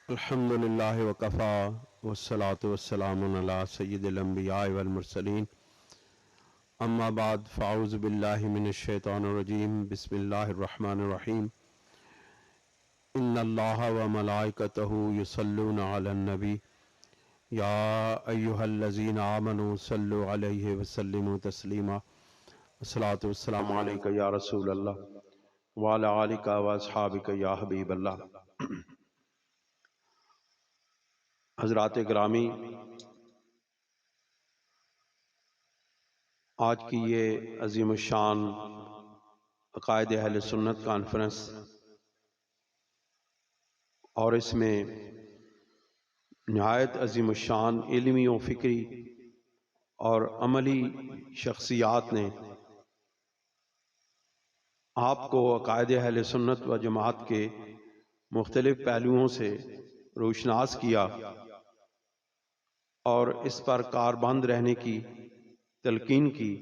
الحمد للہ وکفا والصلاة والسلام علی سید الانبیاء والمرسلین اما بعد فاعوذ باللہ من الشیطان الرجیم بسم اللہ الرحمن الرحیم ان اللہ وملائکتہ یصلون علی النبی یا ایہا الذین آمنوا صلوا علیہ وسلموا تسلیما الصلاة والسلام علیکہ یا رسول اللہ وعلی آلکہ واصحابکہ یا حبیب اللہ۔ حضرات گرامی، آج کی یہ عظیم الشان عقائد اہل سنت کانفرنس اور اس میں نہایت عظیم الشان علمی و فکری اور عملی شخصیات نے آپ کو عقائد اہل سنت و جماعت کے مختلف پہلوؤں سے روشناس کیا اور اس پر کاربند رہنے کی تلقین کی۔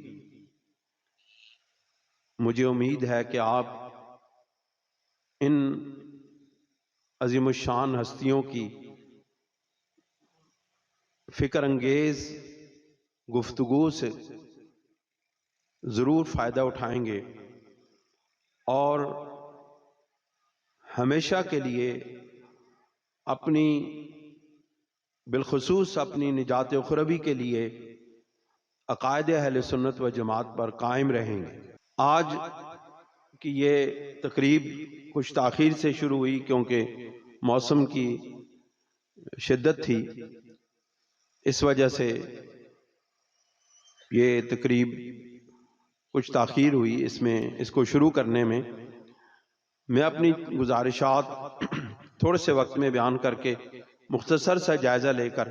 مجھے امید ہے کہ آپ ان عظیم الشان ہستیوں کی فکر انگیز گفتگو سے ضرور فائدہ اٹھائیں گے اور ہمیشہ کے لیے اپنی بالخصوص اپنی نجات اخروی کے لیے عقائد اہل سنت و جماعت پر قائم رہیں گے۔ آج کی یہ تقریب کچھ تاخیر سے شروع ہوئی کیونکہ موسم کی شدت تھی، اس وجہ سے یہ تقریب کچھ تاخیر ہوئی۔ اس کو شروع کرنے میں اپنی گزارشات تھوڑے سے وقت میں بیان کر کے مختصر سا جائزہ لے کر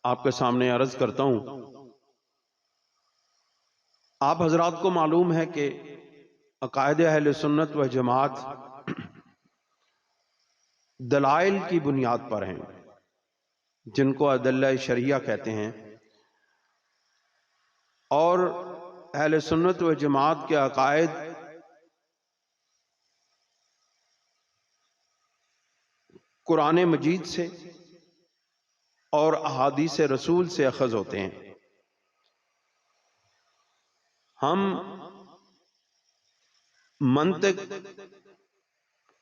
آپ کے سامنے عرض کرتا ہوں۔ آپ حضرات کو معلوم ہے کہ عقائد اہل سنت و جماعت دلائل کی بنیاد پر ہیں، جن کو ادلہ شرعیہ کہتے ہیں، اور اہل سنت و جماعت کے عقائد قرآن مجید سے اور احادیث رسول سے اخذ ہوتے ہیں۔ ہم منطق،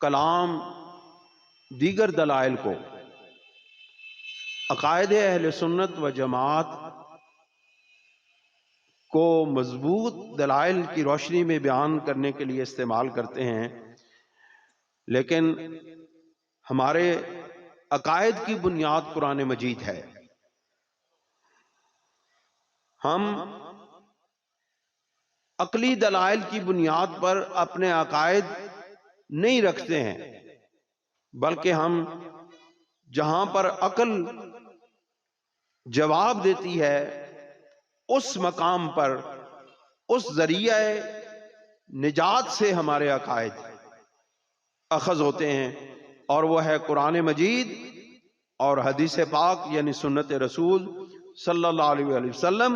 کلام، دیگر دلائل کو عقائد اہل سنت و جماعت کو مضبوط دلائل کی روشنی میں بیان کرنے کے لیے استعمال کرتے ہیں، لیکن ہمارے عقائد کی بنیاد قرآن مجید ہے۔ ہم عقلی دلائل کی بنیاد پر اپنے عقائد نہیں رکھتے ہیں، بلکہ ہم جہاں پر عقل جواب دیتی ہے اس مقام پر اس ذریعہ نجات سے ہمارے عقائد اخذ ہوتے ہیں، اور وہ ہے قرآن مجید اور حدیث پاک یعنی سنت رسول صلی اللہ علیہ وآلہ وسلم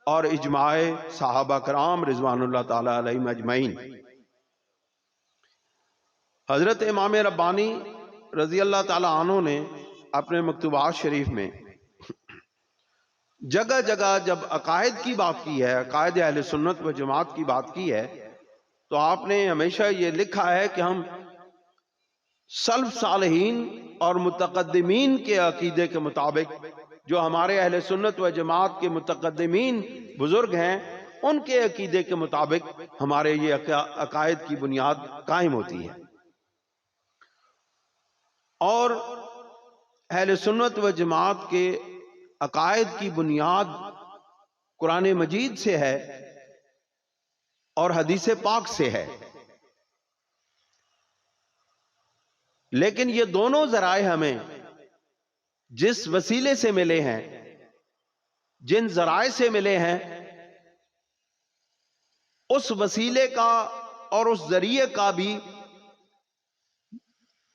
اور اجماع صحابہ کرام رضوان اللہ تعالی علیہم اجمعین۔ حضرت امام ربانی رضی اللہ تعالی عنہ نے اپنے مکتوبات شریف میں جگہ جگہ جب عقائد کی بات کی ہے، عقائد اہل سنت و جماعت کی بات کی ہے، تو آپ نے ہمیشہ یہ لکھا ہے کہ ہم سلف صالحین اور متقدمین کے عقیدے کے مطابق، جو ہمارے اہل سنت و جماعت کے متقدمین بزرگ ہیں، ان کے عقیدے کے مطابق ہمارے یہ عقائد کی بنیاد قائم ہوتی ہے۔ اور اہل سنت و جماعت کے عقائد کی بنیاد قرآن مجید سے ہے اور حدیث پاک سے ہے، لیکن یہ دونوں ذرائع ہمیں جس وسیلے سے ملے ہیں، جن ذرائع سے ملے ہیں، اس وسیلے کا اور اس ذریعے کا بھی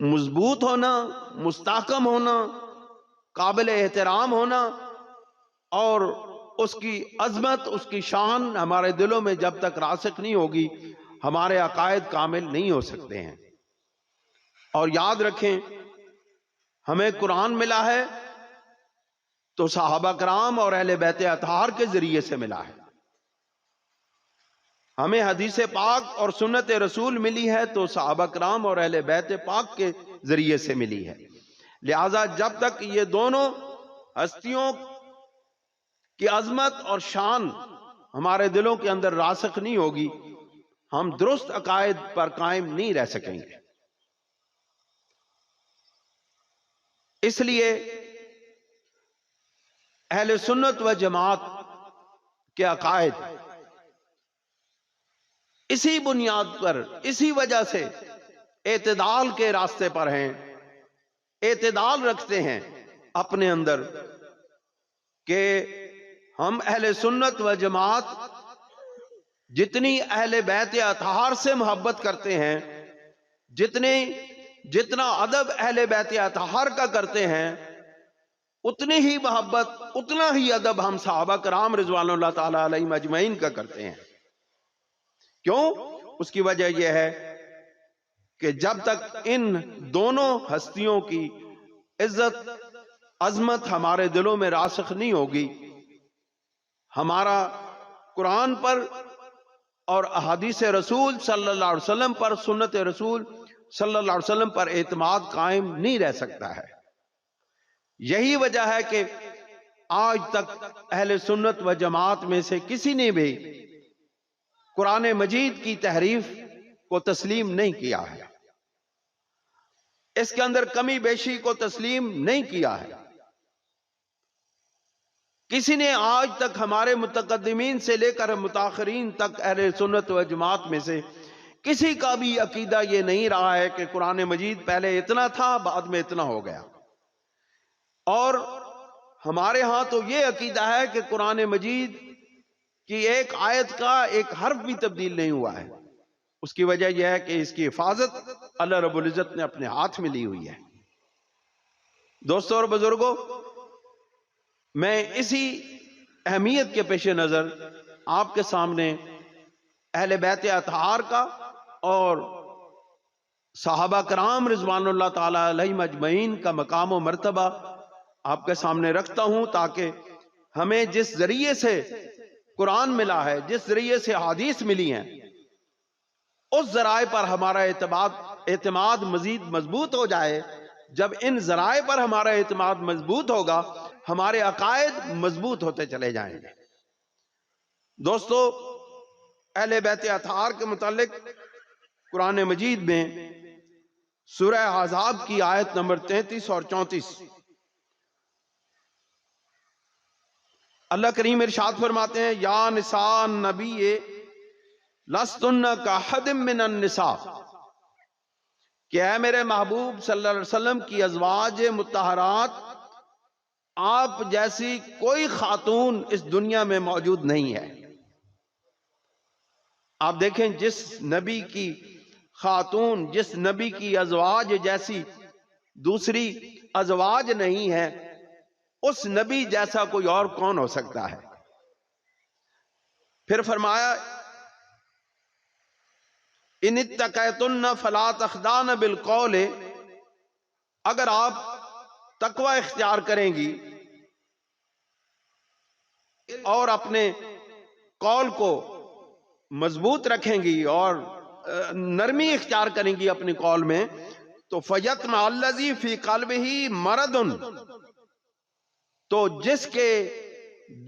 مضبوط ہونا، مستحکم ہونا، قابل احترام ہونا، اور اس کی عظمت، اس کی شان ہمارے دلوں میں جب تک راسخ نہیں ہوگی، ہمارے عقائد کامل نہیں ہو سکتے ہیں۔ اور یاد رکھیں ہمیں قرآن ملا ہے تو صحابہ کرام اور اہل بیت اطہار کے ذریعے سے ملا ہے. ہمیں حدیث پاک اور سنت رسول ملی ہے تو صحابہ کرام اور اہل بیت پاک کے ذریعے سے ملی ہے. لہذا جب تک یہ دونوں ہستیوں کی عظمت اور شان ہمارے دلوں کے اندر راسخ نہیں ہوگی، ہم درست عقائد پر قائم نہیں رہ سکیں گے. اس لیے اہل سنت و جماعت کے عقائد اسی بنیاد پر، اسی وجہ سے اعتدال کے راستے پر ہیں، اعتدال رکھتے ہیں اپنے اندر، کہ ہم اہل سنت و جماعت جتنی اہل بیت اطہار سے محبت کرتے ہیں، جتنا ادب اہل بیت اطہار کا کرتے ہیں، اتنی ہی محبت، اتنا ہی ادب ہم صحابہ کرام رضوان اللہ تعالی علیہم اجمعین کا کرتے ہیں. کیوں؟ اس کی وجہ یہ ہے کہ جب تک ان دونوں ہستیوں کی عزت، عظمت ہمارے دلوں میں راسخ نہیں ہوگی، ہمارا قرآن پر اور احادیث رسول صلی اللہ علیہ وسلم پر، سنت رسول صلی اللہ علیہ وسلم پر اعتماد قائم نہیں رہ سکتا ہے. یہی وجہ ہے کہ آج تک اہل سنت و جماعت میں سے کسی نے بھی قرآن مجید کی تحریف کو تسلیم نہیں کیا ہے، اس کے اندر کمی بیشی کو تسلیم نہیں کیا ہے. کسی نے آج تک ہمارے متقدمین سے لے کر متاخرین تک اہل سنت و جماعت میں سے کسی کا بھی عقیدہ یہ نہیں رہا ہے کہ قرآن مجید پہلے اتنا تھا، بعد میں اتنا ہو گیا. اور ہمارے ہاں تو یہ عقیدہ ہے کہ قرآن مجید کی ایک آیت کا ایک حرف بھی تبدیل نہیں ہوا ہے. اس کی وجہ یہ ہے کہ اس کی حفاظت اللہ رب العزت نے اپنے ہاتھ میں لی ہوئی ہے. دوستوں اور بزرگوں، میں اسی اہمیت کے پیش نظر آپ کے سامنے اہل بیت اطہار کا اور صحابہ کرام رضوان اللہ تعالی علیہم اجمعین کا مقام و مرتبہ آپ کے سامنے رکھتا ہوں، تاکہ ہمیں جس ذریعے سے قرآن ملا ہے، جس ذریعے سے حدیث ملی ہیں، اس ذرائع پر ہمارا اعتماد مزید مضبوط ہو جائے. جب ان ذرائع پر ہمارا اعتماد مضبوط ہوگا، ہمارے عقائد مضبوط ہوتے چلے جائیں گے. دوستو، اہل بیت اطہار کے متعلق قرآن مجید میں سورہ احزاب کی آیت نمبر 33 اور 34 اللہ کریم ارشاد فرماتے ہیں: یا نساء النبی لستن کاحد من النساء، کہ اے میرے محبوب صلی اللہ علیہ وسلم کی ازواج مطہرات، آپ جیسی کوئی خاتون اس دنیا میں موجود نہیں ہے. آپ دیکھیں، جس نبی کی خاتون، جس نبی کی ازواج جیسی دوسری ازواج نہیں ہے، اس نبی جیسا کوئی اور کون ہو سکتا ہے؟ پھر فرمایا: ان اتقیتن فلا تخضعن بالقول، اگر آپ تقوی اختیار کریں گی اور اپنے قول کو مضبوط رکھیں گی اور نرمی اختیار کریں گی اپنے قول میں، تو فَيَطْمَعَ الَّذِي فِي قَلْبِهِ مَرَضٌ، تو جس کے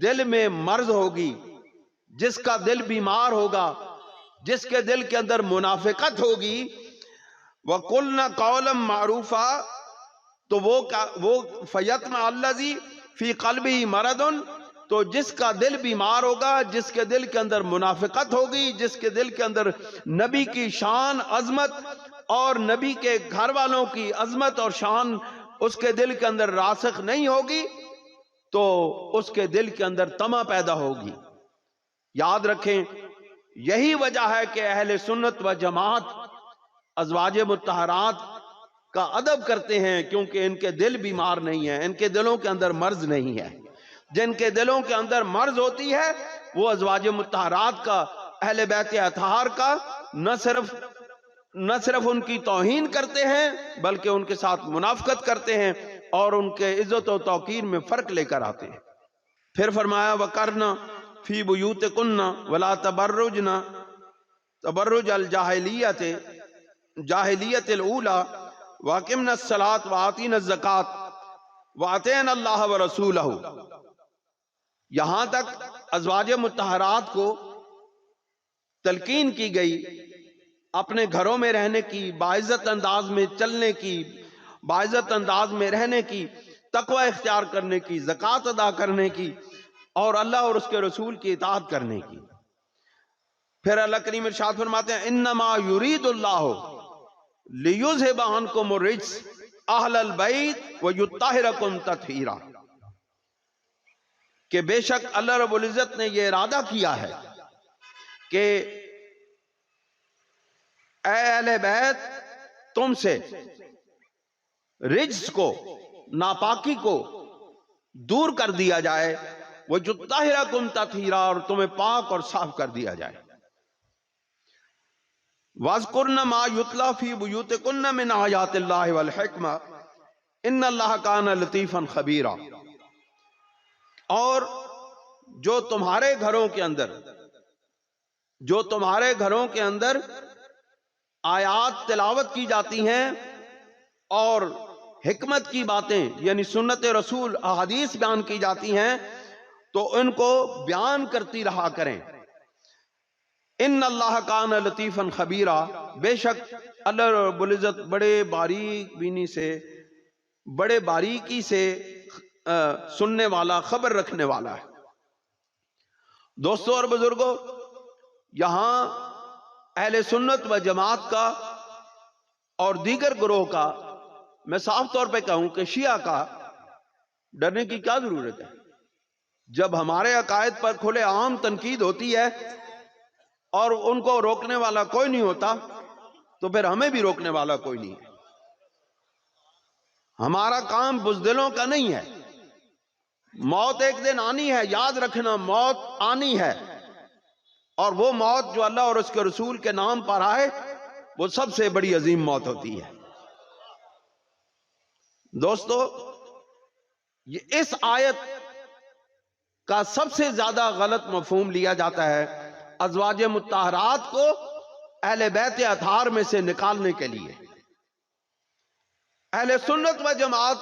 دل میں مرض ہوگی، جس کا دل بیمار ہوگا، جس کے دل کے اندر منافقت ہوگی، وَقُلْنَا قَوْلًا مَعْرُوفًا، تو وہ فَيَطْمَعَ الَّذِي فِي قَلْبِهِ مَرَضٌ، تو جس کا دل بیمار ہوگا، جس کے دل کے اندر منافقت ہوگی، جس کے دل کے اندر نبی کی شان، عظمت اور نبی کے گھر والوں کی عظمت اور شان اس کے دل کے اندر راسخ نہیں ہوگی، تو اس کے دل کے اندر طمع پیدا ہوگی. یاد رکھیں، یہی وجہ ہے کہ اہل سنت و جماعت ازواج مطہرات کا ادب کرتے ہیں، کیونکہ ان کے دل بیمار نہیں ہیں، ان کے دلوں کے اندر مرض نہیں ہے. جن کے دلوں کے اندر مرض ہوتی ہے، وہ ازواج مطہرات کا، اہل بیت اطہار کا نہ صرف نہ صرف ان کی توہین کرتے ہیں بلکہ ان کے ساتھ منافقت کرتے ہیں اور ان کے عزت و توقیر میں فرق لے کر آتے ہیں۔ پھر فرمایا وَقَرْنَ فِي بُيُوتِكُنَّ وَلَا تَبَرُّجْنَ تبرج الجاہلیت الاولی وَأَقِمْنَ الصَّلَاةَ وَآتِينَ الزَّكَاةَ وَأَطِعْنَ اللَّهَ وَرَسُولَهُ، یہاں تک ازواج مطہرات کو تلقین کی گئی اپنے گھروں میں رہنے کی، باعزت انداز میں چلنے کی، باعزت انداز میں رہنے کی، تقوی اختیار کرنے کی، زکوٰۃ ادا کرنے کی اور اللہ اور اس کے رسول کی اطاعت کرنے کی۔ پھر اللہ کریم ارشاد فرماتے ہیں انما یرید اللہ لیذھب عنکم الرجس اہل البیت ویطہرکم تطہیرا، کہ بے شک اللہ رب العزت نے یہ ارادہ کیا ہے کہ اے اہل بیت تم سے رجس کو، ناپاکی کو دور کر دیا جائے، وَيُطَّهِرَكُمْ تَطْهِيرًا، اور تمہیں پاک اور صاف کر دیا جائے۔ وَاذْكُرْنَ مَا يُتْلَى فِي بُيُوتِكُنَّ مِنْ آيَاتِ اللَّهِ وَالْحِكْمَةِ إِنَّ اللَّهَ كَانَ لَطِيفًا خَبِيرًا، اور جو تمہارے گھروں کے اندر آیات تلاوت کی جاتی ہیں اور حکمت کی باتیں یعنی سنت رسول احادیث بیان کی جاتی ہیں تو ان کو بیان کرتی رہا کریں۔ ان اللہ کان لطیفا خبیرا، بے شک اللہ رب العزت بڑے باریک بینی سے، بڑے باریکی سے سننے والا، خبر رکھنے والا ہے۔ دوستو اور بزرگوں، یہاں اہل سنت و جماعت کا اور دیگر گروہ کا، میں صاف طور پہ کہوں کہ شیعہ کا ڈرنے کی کیا ضرورت ہے؟ جب ہمارے عقائد پر کھلے عام تنقید ہوتی ہے اور ان کو روکنے والا کوئی نہیں ہوتا تو پھر ہمیں بھی روکنے والا کوئی نہیں ہے۔ ہمارا کام بزدلوں کا نہیں ہے۔ موت ایک دن آنی ہے، یاد رکھنا، موت آنی ہے، اور وہ موت جو اللہ اور اس کے رسول کے نام پر آئے وہ سب سے بڑی عظیم موت ہوتی ہے۔ دوستو، اس آیت کا سب سے زیادہ غلط مفہوم لیا جاتا ہے ازواج مطہرات کو اہل بیت اطہار میں سے نکالنے کے لیے۔ اہل سنت و جماعت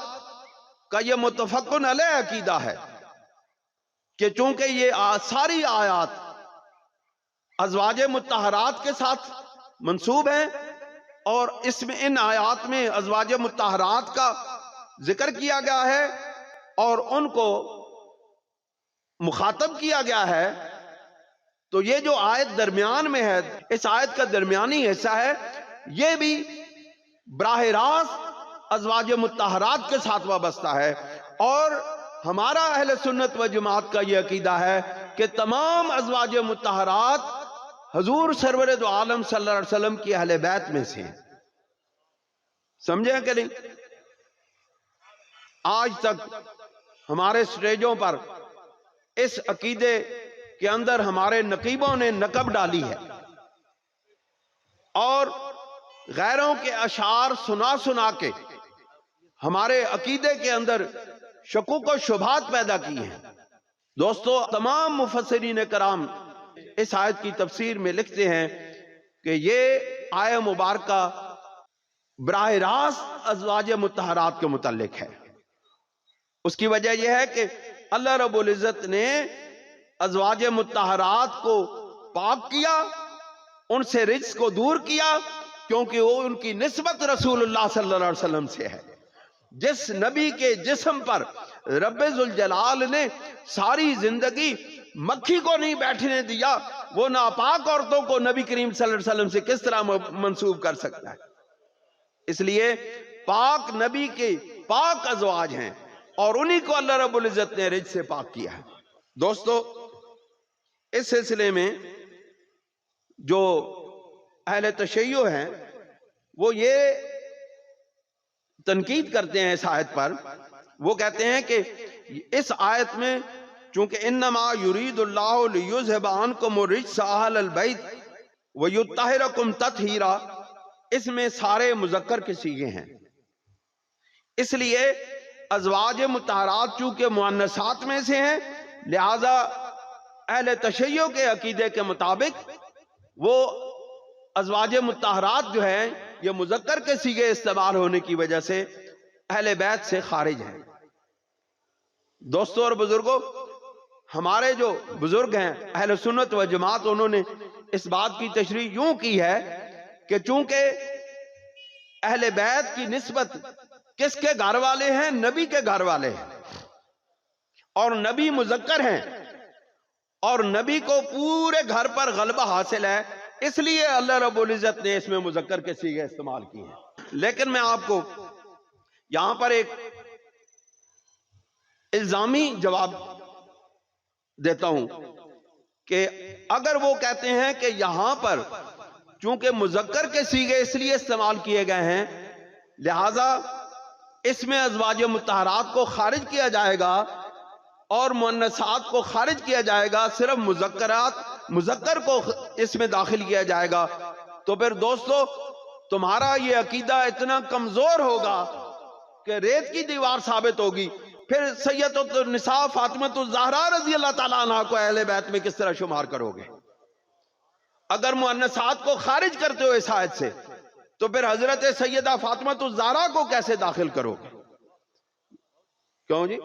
کا یہ متفقن علیہ عقیدہ ہے کہ چونکہ یہ ساری آیات ازواج مطہرات کے ساتھ منسوب ہیں اور ان آیات میں ازواج مطہرات کا ذکر کیا گیا ہے اور ان کو مخاطب کیا گیا ہے، تو یہ جو آیت درمیان میں ہے، اس آیت کا درمیانی حصہ ہے، یہ بھی براہ راست ازواج مطہرات کے ساتھ وابستہ ہے۔ اور ہمارا اہل سنت و جماعت کا یہ عقیدہ ہے کہ تمام ازواج مطہرات حضور سرور دو عالم صلی اللہ علیہ وسلم کی اہل بیت میں سے ہیں۔ سمجھیں کہ نہیں؟ آج تک ہمارے سٹیجوں پر اس عقیدے کے اندر ہمارے نقیبوں نے نقب ڈالی ہے اور غیروں کے اشعار سنا سنا کے ہمارے عقیدے کے اندر شکوک و شبہات پیدا کی ہیں۔ دوستو، تمام مفسرین کرام اس آیت کی تفسیر میں لکھتے ہیں کہ یہ آیہ مبارکہ براہ راست ازواج مطہرات کے متعلق ہے۔ اس کی وجہ یہ ہے کہ اللہ رب العزت نے ازواج مطہرات کو پاک کیا، ان سے رجس کو دور کیا، کیونکہ وہ ان کی نسبت رسول اللہ صلی اللہ علیہ وسلم سے ہے۔ جس نبی کے جسم پر رب ذوالجلال نے ساری زندگی مکھی کو نہیں بیٹھنے دیا، وہ ناپاک عورتوں کو نبی کریم صلی اللہ علیہ وسلم سے کس طرح منسوب کر سکتا ہے؟ اس لیے پاک نبی کے پاک ازواج ہیں اور انہی کو اللہ رب العزت نے رجس سے پاک کیا ہے۔ دوستو، اس سلسلے میں جو اہل تشیع ہیں وہ یہ تنقید کرتے ہیں اس آیت پر۔ وہ کہتے ہیں کہ اس آیت میں چونکہ انما یرید اللہ لیذھب عنکم الرجس اہل البیت ویطہرکم تطہیرا، اس میں سارے مذکر کے صیغے ہیں، اس لیے ازواج مطہرات چونکہ مؤنثات میں سے ہیں، لہذا اہل تشیع کے عقیدے کے مطابق وہ ازواج مطہرات جو ہیں یہ مذکر کے صیغے استعمال ہونے کی وجہ سے اہل بیت سے خارج ہیں۔ دوستوں اور بزرگوں، ہمارے جو بزرگ ہیں اہل سنت و جماعت، انہوں نے اس بات کی تشریح یوں کی ہے کہ چونکہ اہل بیت کی نسبت کس کے گھر والے ہیں؟ نبی کے گھر والے ہیں، اور نبی مذکر ہیں، اور نبی کو پورے گھر پر غلبہ حاصل ہے، اس لیے اللہ رب العزت نے اس میں مذکر کے صیغے استعمال کیے ہیں۔ لیکن میں آپ کو یہاں پر ایک الزامی جواب دیتا ہوں کہ اگر وہ کہتے ہیں کہ یہاں پر چونکہ مذکر کے صیغے اس لیے استعمال کیے گئے ہیں لہذا اس میں ازواج مطہرات کو خارج کیا جائے گا اور مؤنثات کو خارج کیا جائے گا، صرف مذکر کو اس میں داخل کیا جائے گا، تو پھر دوستو تمہارا یہ عقیدہ اتنا کمزور ہوگا کہ ریت کی دیوار ثابت ہوگی۔ پھر سیدۃ النساء فاطمہ الزہرا رضی اللہ تعالیٰ عنہ کو اہل بیت میں کس طرح شمار کرو گے؟ اگر مؤنثات کو خارج کرتے ہو اس آیت سے تو پھر حضرت سیدہ فاطمہ الزہرا کو کیسے داخل کرو گے؟ کیوں جی؟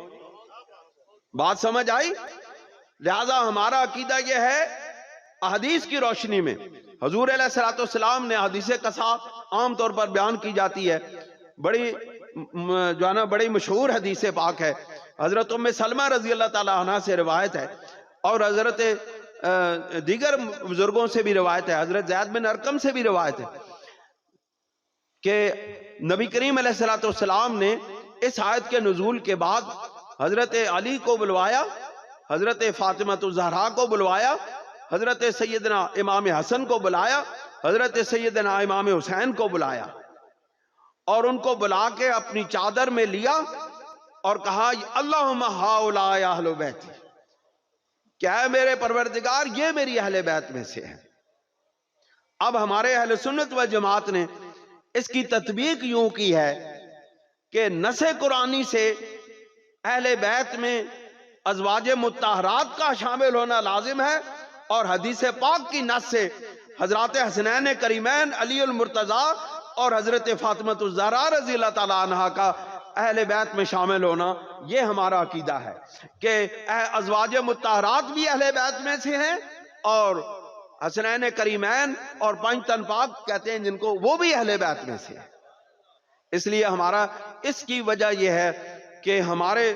بات سمجھ آئی؟ لہذا ہمارا عقیدہ یہ ہے، احادیث کی روشنی میں حضور علیہ الصلوۃ والسلام نے حدیث قصا عام طور پر بیان کی جاتی ہے، بڑی جو ہے نا بڑی مشہور حدیث پاک ہے، حضرت ام سلمہ رضی اللہ تعالی عنہ سے روایت ہے، اور حضرت دیگر بزرگوں سے بھی روایت ہے، حضرت زید بن ارقم سے بھی روایت ہے کہ نبی کریم علیہ الصلوۃ والسلام نے اس آیت کے نزول کے بعد حضرت علی کو بلوایا، حضرت فاطمہ الزہرا کو بلوایا، حضرت سیدنا امام حسن کو بلایا، حضرت سیدنا امام حسین کو بلایا، اور ان کو بلا کے اپنی چادر میں لیا اور کہا اللہم ہؤلاء اہل بیتی، کیا ہے میرے پروردگار یہ میری اہل بیت میں سے ہے۔ اب ہمارے اہل سنت و جماعت نے اس کی تطبیق یوں کی ہے کہ نص قرآنی سے اہل بیت میں ازواج مطہرات کا شامل ہونا لازم ہے، اور حدیث پاک کی نص سے حضرات حسنین کریمین علی المرتضیٰ اور حضرت فاطمہ الزہرا رضی اللہ تعالی عنہ کا اہل بیت میں شامل ہونا، یہ ہمارا عقیدہ ہے کہ ازواج مطہرات بھی اہل بیت میں سے ہیں، اور حسنین کریمین اور پنج تن پاک کہتے ہیں جن کو، وہ بھی اہل بیت میں سے ہیں۔ اس لیے ہمارا اس کی وجہ یہ ہے کہ ہمارے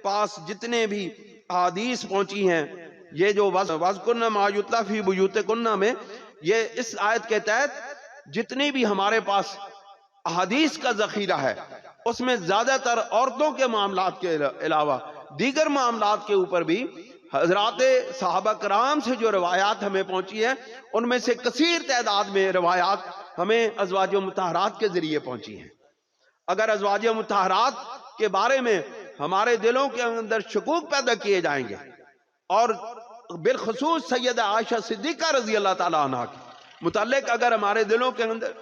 پاس جتنے بھی احادیث پہنچی ہیں، یہ جو وَاذْكُرْنَ مَا يُتْلَىٰ فِي بُيُوتِكُنَّ میں، یہ اس آیت کے تحت جتنی بھی ہمارے پاس احادیث کا ذخیرہ ہے اس میں زیادہ تر عورتوں کے معاملات کے علاوہ دیگر معاملات کے اوپر بھی حضرات صحابہ کرام سے جو روایات ہمیں پہنچی ہیں ان میں سے کثیر تعداد میں روایات ہمیں ازواج مطہرات کے ذریعے پہنچی ہیں۔ اگر ازواج مطہرات کے بارے میں ہمارے دلوں کے اندر شکوک پیدا کیے جائیں گے، اور بالخصوص سیدہ عائشہ صدیقہ رضی اللہ تعالی عنہ کے متعلق اگر ہمارے دلوں کے اندر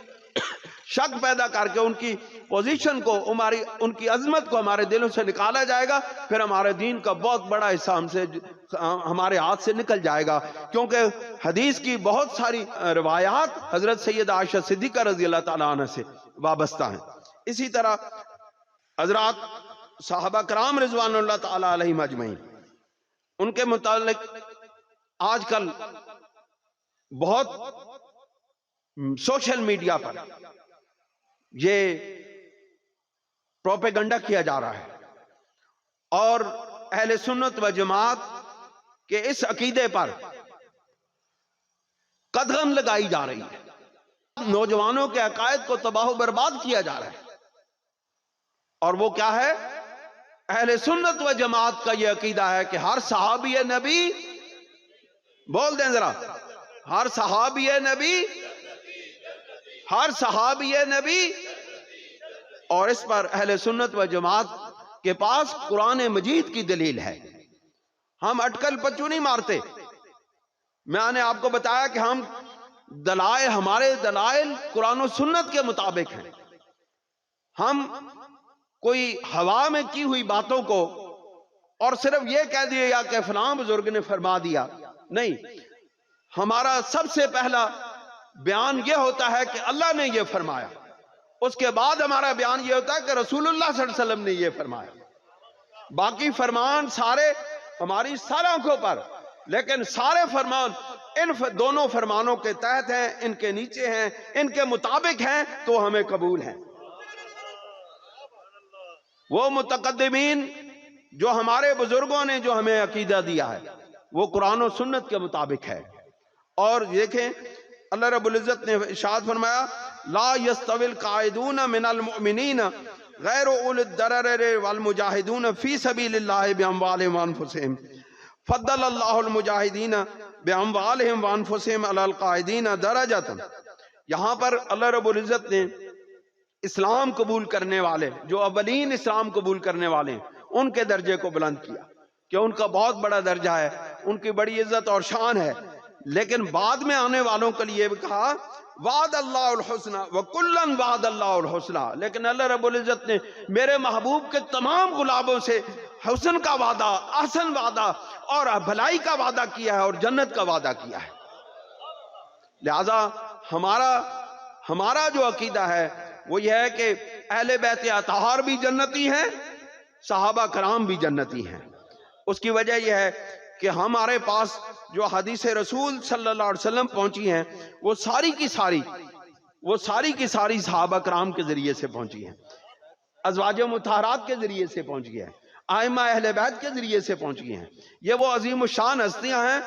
شک پیدا کر کے ان کی پوزیشن کو، ان کی عظمت کو ہمارے دلوں سے نکالا جائے گا، پھر ہمارے دین کا بہت بڑا حصہ ہمارے ہاتھ سے نکل جائے گا، کیونکہ حدیث کی بہت ساری روایات حضرت سیدہ عائشہ صدیقہ رضی اللہ تعالی عنہ سے وابستہ ہیں۔ اسی طرح حضرات صحابہ کرام رضوان اللہ تعالی علیہم اجمعین، ان کے متعلق آج کل بہت سوشل میڈیا پر یہ پروپیگنڈا کیا جا رہا ہے، اور اہل سنت و جماعت کے اس عقیدے پر قدغن لگائی جا رہی ہے، نوجوانوں کے عقائد کو تباہ و برباد کیا جا رہا ہے، اور وہ کیا ہے؟ اہل سنت و جماعت کا یہ عقیدہ ہے کہ ہر صحابی نبی، بول دیں ذرا، ہر صحابی نبی، ہر صحابی نبی، اور اس پر اہل سنت و جماعت کے پاس قرآن مجید کی دلیل ہے۔ ہم اٹکل پچو نہیں مارتے۔ میں نے آپ کو بتایا کہ ہم دلائل، ہمارے دلائل قرآن و سنت کے مطابق ہیں. ہم کوئی ہوا میں کی ہوئی باتوں کو اور صرف یہ کہہ دیے یا کہ فلاں بزرگ نے فرما دیا نہیں. ہمارا سب سے پہلا بیان یہ ہوتا ہے کہ اللہ نے یہ فرمایا، اس کے بعد ہمارا بیان یہ ہوتا ہے کہ رسول اللہ صلی اللہ علیہ وسلم نے یہ فرمایا. باقی فرمان سارے ہماری ساری آنکھوں پر، لیکن سارے فرمان ان دونوں فرمانوں کے تحت ہیں، ان کے نیچے ہیں، ان کے مطابق ہیں تو ہمیں قبول ہیں. وہ متقدمین جو ہمارے بزرگوں نے جو ہمیں عقیدہ دیا ہے وہ قرآن و سنت کے مطابق ہے. اور دیکھیں اللہ رب العزت نے ارشاد فرمایا لا یستوی القاعدون من المؤمنین غیر اول الضرر والمجاہدون فی سبیل اللہ باموالہم وانفسہم فضل اللہ المجاہدین باموالہم وانفسہم علی القاعدین درجۃ. یہاں پر اللہ رب العزت نے اسلام قبول کرنے والے، جو اولین اسلام قبول کرنے والے ہیں، ان کے درجے کو بلند کیا کہ ان کا بہت بڑا درجہ ہے، ان کی بڑی عزت اور شان ہے. لیکن بعد میں آنے والوں کے لیے بھی کہا وعد اللہ الحسنى وکلا وعد اللہ الحسنى. لیکن اللہ رب العزت نے میرے محبوب کے تمام غلاموں سے حسن کا وعدہ، احسن وعدہ اور بھلائی کا وعدہ کیا ہے اور جنت کا وعدہ کیا ہے. لہذا ہمارا جو عقیدہ ہے وہ یہ ہے کہ اہل بیت اطہار بھی جنتی ہیں، صحابہ کرام بھی جنتی ہیں. اس کی وجہ یہ ہے کہ ہمارے پاس جو حدیث رسول صلی اللہ علیہ وسلم پہنچی ہیں وہ ساری کی ساری صحابہ کرام کے ذریعے سے پہنچی ہیں، ازواج مطہرات کے ذریعے سے پہنچی ہیں، ائمہ اہل بیت کے ذریعے سے پہنچی ہیں. یہ وہ عظیم الشان ہستیاں ہیں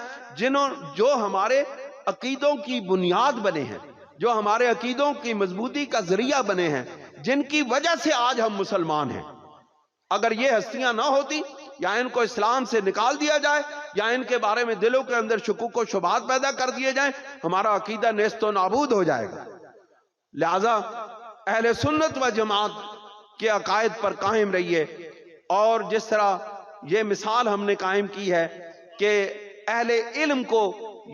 جو ہمارے عقیدوں کی بنیاد بنے ہیں، جو ہمارے عقیدوں کی مضبوطی کا ذریعہ بنے ہیں، جن کی وجہ سے آج ہم مسلمان ہیں. اگر یہ ہستیاں نہ ہوتی یا ان کو اسلام سے نکال دیا جائے یا ان کے بارے میں دلوں کے اندر شکوک و شبہات پیدا کر دیے جائیں، ہمارا عقیدہ نیست و نابود ہو جائے گا. لہذا اہل سنت و جماعت کے عقائد پر قائم رہیے. اور جس طرح یہ مثال ہم نے قائم کی ہے کہ اہل علم کو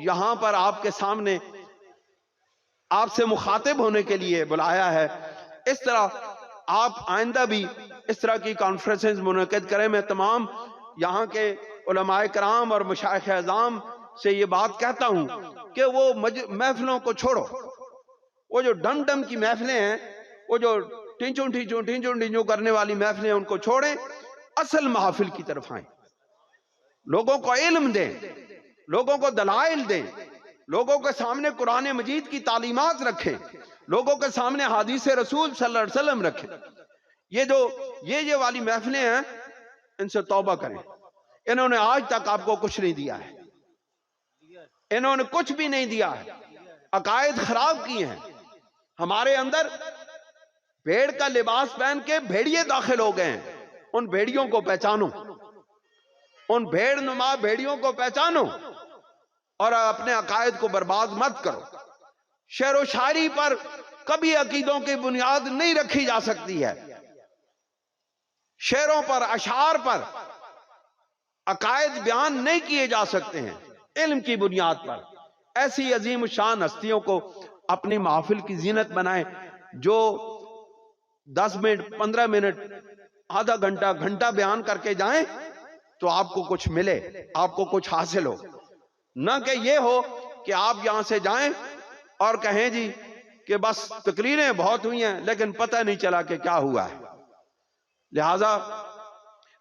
یہاں پر آپ کے سامنے آپ سے مخاطب ہونے کے لیے بلایا ہے، اس طرح آپ آئندہ بھی اس طرح کی کانفرنسز منعقد کریں. میں تمام یہاں کے علماء کرام اور مشائخ اعظام سے یہ بات کہتا ہوں کہ وہ محفلوں کو چھوڑو، وہ جو ڈم ڈم کی محفلیں ہیں، وہ جو ٹینچوں کرنے والی محفلیں ہیں، ان کو چھوڑیں، اصل محافل کی طرف آئیں. لوگوں کو علم دیں، لوگوں کو دلائل دیں، لوگوں کے سامنے قرآن مجید کی تعلیمات رکھیں، لوگوں کے سامنے حدیث رسول صلی اللہ علیہ وسلم رکھیں. یہ والی محفلیں ہیں، ان سے توبہ کریں. انہوں نے آج تک آپ کو کچھ نہیں دیا ہے، انہوں نے کچھ بھی نہیں دیا ہے، عقائد خراب کیے ہیں. ہمارے اندر بھیڑ کا لباس پہن کے بھیڑیے داخل ہو گئے ہیں. ان بھیڑیوں کو پہچانو، ان بھیڑ نما بھیڑیوں کو پہچانو اور اپنے عقائد کو برباد مت کرو. شعر و شاعری پر کبھی عقیدوں کی بنیاد نہیں رکھی جا سکتی ہے. شعروں پر، اشعار پر عقائد بیان نہیں کیے جا سکتے ہیں علم کی بنیاد پر. ایسی عظیم الشان ہستیوں کو اپنی محافل کی زینت بنائیں، جو 10 منٹ 15 منٹ آدھا گھنٹہ بیان کر کے جائیں تو آپ کو کچھ ملے، آپ کو کچھ حاصل ہو. نہ کہ یہ ہو کہ آپ یہاں سے جائیں اور کہیں جی کہ بس تقریریں بہت ہوئی ہیں لیکن پتہ نہیں چلا کہ کیا ہوا ہے. لہذا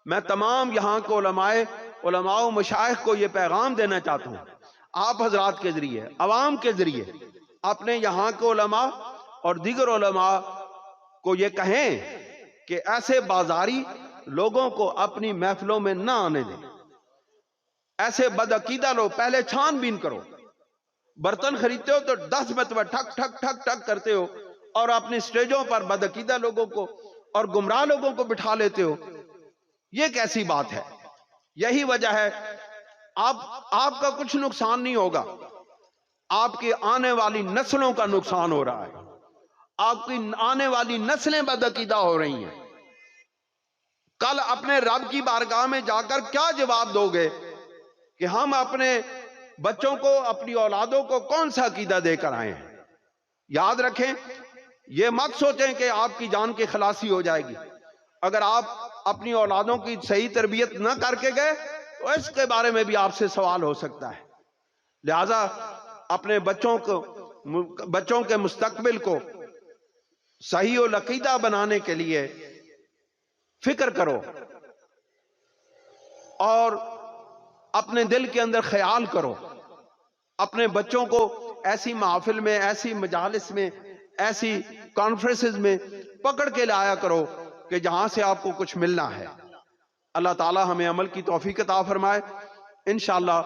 میں تمام یہاں کو علماء و مشائخ کو یہ پیغام دینا چاہتا ہوں، آپ حضرات کے ذریعے، عوام کے ذریعے، اپنے یہاں کے علماء اور دیگر علماء کو یہ کہیں کہ ایسے بازاری لوگوں کو اپنی محفلوں میں نہ آنے دیں. ایسے بدعقیدہ لوگ پہلے چھان بین کرو. برتن خریدتے ہو تو 10 مرتبہ ٹھک ٹھک ٹھک ٹھک کرتے ہو اور اپنی سٹیجوں پر بدعقیدہ لوگوں کو اور گمراہ لوگوں کو بٹھا لیتے ہو. یہ کیسی بات ہے؟ یہی وجہ ہے آپ کا کچھ نقصان نہیں ہوگا، آپ کی آنے والی نسلوں کا نقصان ہو رہا ہے. آپ کی آنے والی نسلیں بدعقیدہ ہو رہی ہیں. کل اپنے رب کی بارگاہ میں جا کر کیا جواب دو گے کہ ہم اپنے بچوں کو، اپنی اولادوں کو کون سا عقیدہ دے کر آئے ہیں. یاد رکھیں، یہ مت سوچیں کہ آپ کی جان کی خلاصی ہو جائے گی. اگر آپ اپنی اولادوں کی صحیح تربیت نہ کر کے گئے تو اس کے بارے میں بھی آپ سے سوال ہو سکتا ہے. لہذا اپنے بچوں کے مستقبل کو صحیح العقیدہ بنانے کے لیے فکر کرو اور اپنے دل کے اندر خیال کرو. اپنے بچوں کو ایسی محافل میں، ایسی مجالس میں، ایسی کانفرنسز میں پکڑ کے لایا کرو کہ جہاں سے آپ کو کچھ ملنا ہے. اللہ تعالی ہمیں عمل کی توفیق عطا فرمائے. انشاءاللہ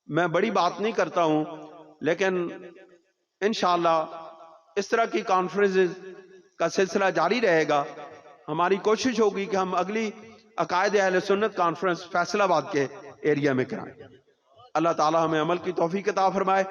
میں بڑی بات نہیں کرتا ہوں، لیکن انشاءاللہ اس طرح کی کانفرنسز کا سلسلہ جاری رہے گا. ہماری کوشش ہوگی کہ ہم اگلی عقائد اہل سنت کانفرنس فیصل آباد کے ایریا میں کرائیں. اللہ تعالی ہمیں عمل کی توفیق عطا فرمائے.